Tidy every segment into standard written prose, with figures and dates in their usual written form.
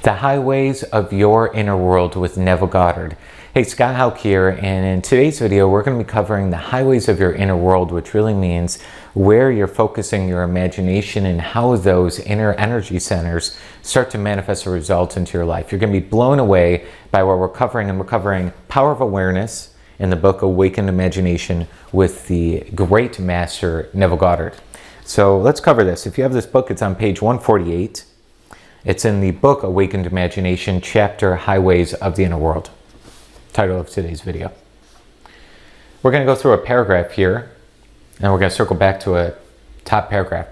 The Highways of Your Inner World with Neville Goddard. Hey, Scott Haug here, and in today's video we're going to be covering the highways of your inner world, which really means where you're focusing your imagination and how those inner energy centers start to manifest the results into your life. You're going to be blown away by what we're covering, and we're covering Power of Awareness in the book Awakened Imagination with the great master Neville Goddard. So let's cover this. If you have this book, it's on page 148. It's in the book Awakened Imagination, chapter Highways of the Inner World. Title of today's video. We're going to go through a paragraph here, and we're going to circle back to a top paragraph.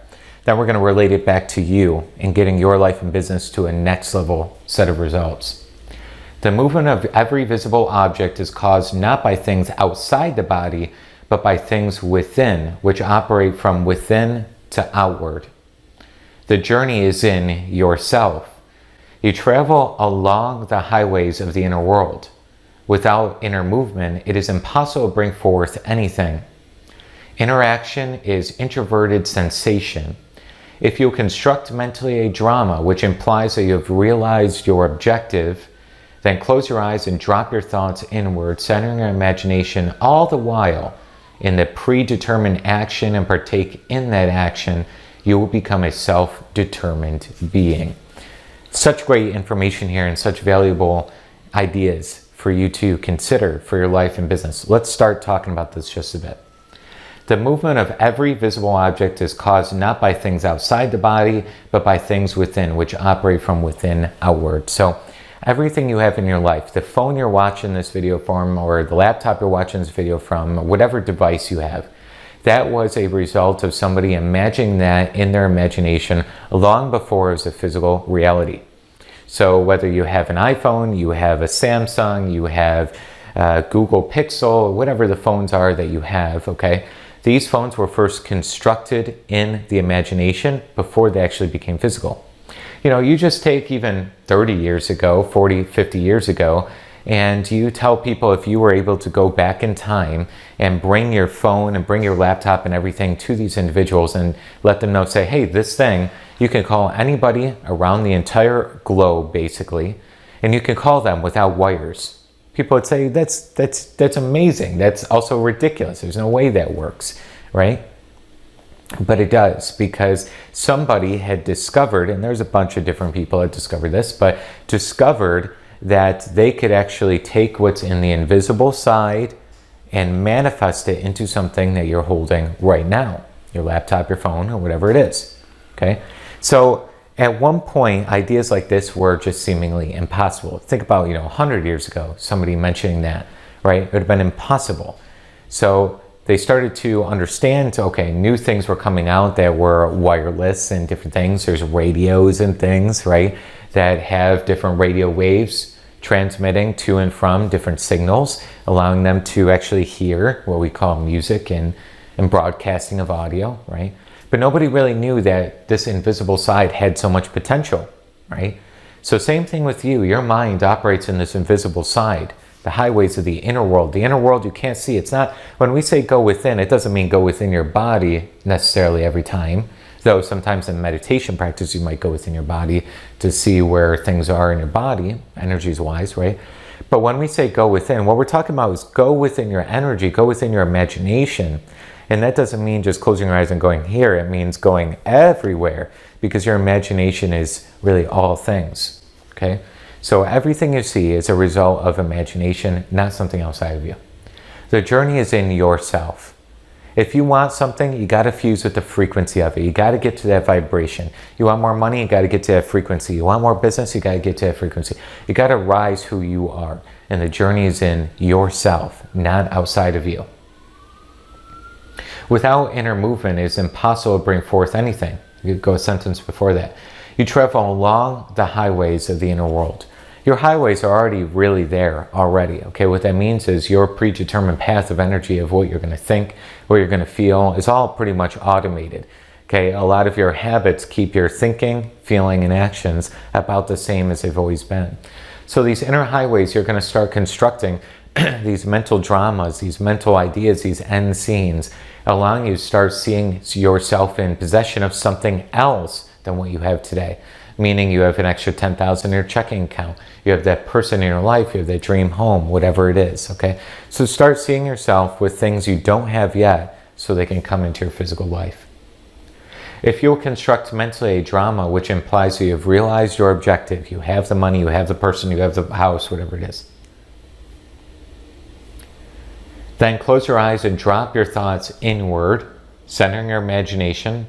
Then we're going to relate it back to you in getting your life and business to a next level set of results. The movement of every visible object is caused not by things outside the body, but by things within, which operate from within to outward. The journey is in yourself. You travel along the highways of the inner world. Without inner movement, it is impossible to bring forth anything. Interaction is introverted sensation. If you construct mentally a drama which implies that you have realized your objective, then close your eyes and drop your thoughts inward, centering your imagination all the while in the predetermined action, and partake in that action, you will become a self-determined being. Such great information here and such valuable ideas for you to consider for your life and business. Let's start talking about this just a bit. The movement of every visible object is caused not by things outside the body, but by things within, which operate from within outward. So everything you have in your life, the phone you're watching this video from, or the laptop you're watching this video from, whatever device you have, that was a result of somebody imagining that in their imagination long before it was a physical reality. So whether you have an iPhone, you have a Samsung, you have Google Pixel, whatever the phones are that you have, okay? These phones were first constructed in the imagination before they actually became physical. You know, you just take even 30 years ago, 40, 50 years ago, and you tell people if you were able to go back in time and bring your phone and bring your laptop and everything to these individuals and let them know, say, hey, this thing, you can call anybody around the entire globe, basically, and you can call them without wires. People would say, that's amazing. That's also ridiculous. There's no way that works, right? But it does, because somebody had discovered, and there's a bunch of different people that discovered this, but discovered that they could actually take what's in the invisible side and manifest it into something that you're holding right now, your laptop, your phone, or whatever it is, okay? So at one point, ideas like this were just seemingly impossible. Think about, 100 years ago, somebody mentioning that, right? It would have been impossible. So they started to understand, okay, new things were coming out that were wireless and different things. There's radios and things, right, that have different radio waves transmitting to and from different signals, allowing them to actually hear what we call music and broadcasting of audio, right? But nobody really knew that this invisible side had so much potential, right? So same thing with you. Your mind operates in this invisible side, the highways of the inner world. The inner world you can't see. It's not, when we say go within, it doesn't mean go within your body necessarily every time. Though sometimes in meditation practice, you might go within your body to see where things are in your body, energies wise, right? But when we say go within, what we're talking about is go within your energy, go within your imagination. And that doesn't mean just closing your eyes and going here. It means going everywhere, because your imagination is really all things, okay? So everything you see is a result of imagination, not something outside of you. The journey is in yourself. If you want something, you got to fuse with the frequency of it. You got to get to that vibration. You want more money, you got to get to that frequency. You want more business, you got to get to that frequency. You got to rise who you are. And the journey is in yourself, not outside of you. Without inner movement, it is impossible to bring forth anything. You could go a sentence before that. You travel along the highways of the inner world. Your highways are already really there already, okay? What that means is your predetermined path of energy of what you're going to think, what you're going to feel is all pretty much automated, okay? A lot of your habits keep your thinking, feeling, and actions about the same as they've always been. So these inner highways, you're going to start constructing these mental dramas, these mental ideas, these end scenes, allowing you to start seeing yourself in possession of something else than what you have today. meaning you have an extra 10,000 in your checking account. You have that person in your life, you have that dream home, whatever it is, okay? So start seeing yourself with things you don't have yet so they can come into your physical life. If you'll construct mentally a drama which implies that you have realized your objective, you have the money, you have the person, you have the house, whatever it is, then close your eyes and drop your thoughts inward, centering your imagination,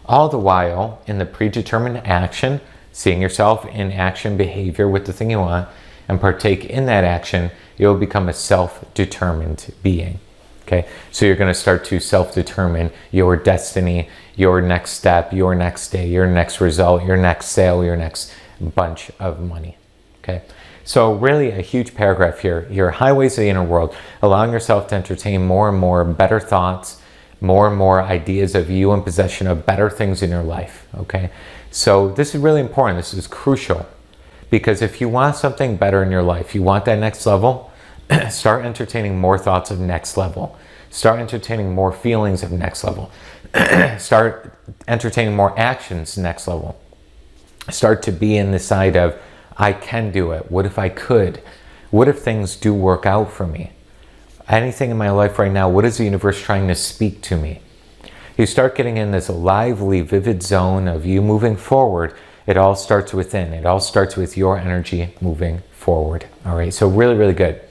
all the while in the predetermined action, seeing yourself in action behavior with the thing you want, and partake in that action, you'll become a self-determined being. Okay, so you're going to start to self-determine your destiny, your next step, your next day, your next result, your next sale, your next bunch of money. Okay, so really a huge paragraph here. Your highways of the inner world, allowing yourself to entertain more and more better thoughts, more and more ideas of you in possession of better things in your life. Okay, so this is really important. This is crucial, because if you want something better in your life, you want that next level, start entertaining more thoughts of next level. Start entertaining more feelings of next level. Start entertaining more actions next level. Start to be in the side of, I can do it. What if I could? What if things do work out for me? Anything in my life right now, what is the universe trying to speak to me? You start getting in this lively, vivid zone of you moving forward. It all starts within. It all starts with your energy moving forward. All right, so really, really good.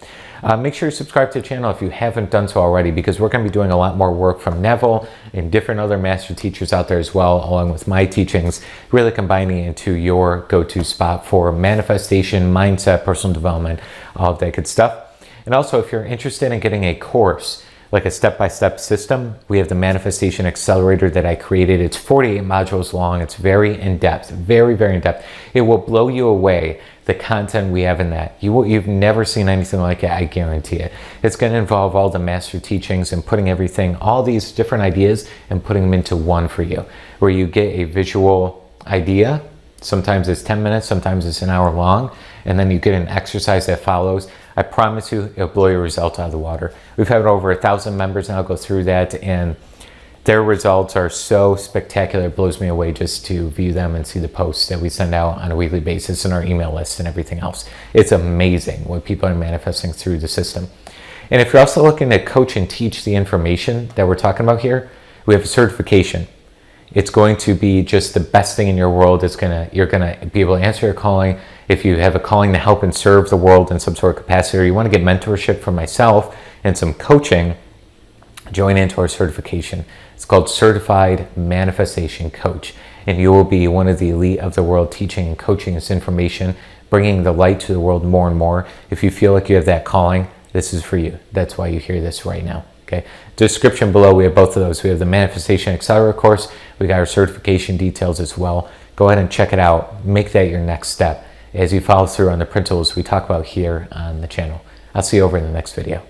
Make sure you subscribe to the channel if you haven't done so already, because we're going to be doing a lot more work from Neville and different other master teachers out there as well, along with my teachings, really combining into your go-to spot for manifestation, mindset, personal development, all of that good stuff. And also, if you're interested in getting a course, like a step-by-step system, we have the Manifestation Accelerator that I created. It's 48 modules long. It's very in-depth, very, very in-depth. It will blow you away, the content we have in that. You've never seen anything like it, I guarantee it. It's going to involve all the master teachings and putting everything, all these different ideas, and putting them into one for you, where you get a visual idea. Sometimes it's 10 minutes, sometimes it's an hour long, and then you get an exercise that follows. I promise you, it'll blow your results out of the water. We've had over 1,000 members now go through that, and their results are so spectacular. It blows me away just to view them and see the posts that we send out on a weekly basis in our email list and everything else. It's amazing what people are manifesting through the system. And if you're also looking to coach and teach the information that we're talking about here, we have a certification. It's going to be just the best thing in your world. You're gonna be able to answer your calling. If you have a calling to help and serve the world in some sort of capacity, or you want to get mentorship from myself and some coaching, join into our certification. It's called Certified Manifestation Coach, and you will be one of the elite of the world teaching and coaching this information, bringing the light to the world more and more. If you feel like you have that calling, this is for you. That's why you hear this right now. Okay. Description below, we have both of those. We have the Manifestation Accelerator course. We got our certification details as well. Go ahead and check it out. Make that your next step as you follow through on the principles we talk about here on the channel. I'll see you over in the next video.